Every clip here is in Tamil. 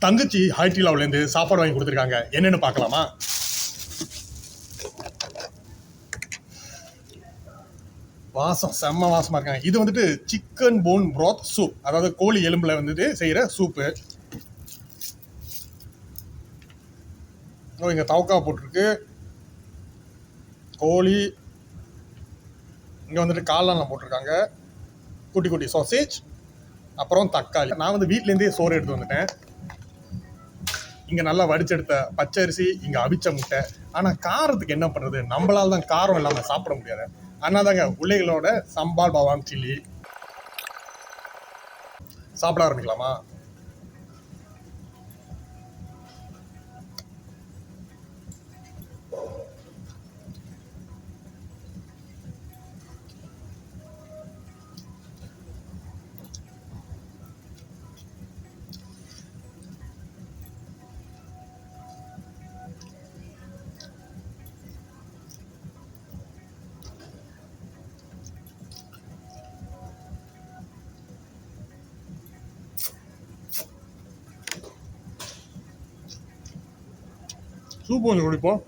தங்கச்சி ஹைட்ரிலாவிலேருந்து சாப்பாடு வாங்கி கொடுத்துருக்காங்க. என்னன்னு பார்க்கலாமா? வாசம் செம்ம வாசமாக இருக்காங்க. இது வந்துட்டு சிக்கன் போன் ப்ராத் சூப், அதாவது கோழி எலும்புல வந்துட்டு செய்கிற சூப்பு. இங்கே தவக்கா போட்டிருக்கு, கோழி, இங்கே வந்துட்டு காளான் போட்டிருக்காங்க, குட்டி குட்டி சாசேஜ், அப்புறம் தக்காளி. நான் வந்து வீட்டிலேருந்தே சோறு எடுத்து வந்துட்டேன். இங்கே நல்லா வடிச்செடுத்த பச்சரிசி, இங்கே அவிச்ச முட்டை. ஆனால் காரத்துக்கு என்ன பண்ணுறது, நம்மளால தான் காரம் இல்லாமல் சாப்பிட முடியாது. அதனால தாங்க பிள்ளைகளோட சம்பால் பவான் சில்லி. சாப்பிட ஆரம்பிக்கலாமா? சூப் கொஞ்சம் குடிப்போம்.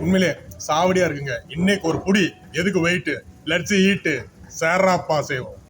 உண்மையிலே சாவடியா இருக்குங்க. இன்னைக்கு ஒரு புடி எதுக்கு வெயிட், லட்சி ஈட்டு சேராப்பா செய்வோம்.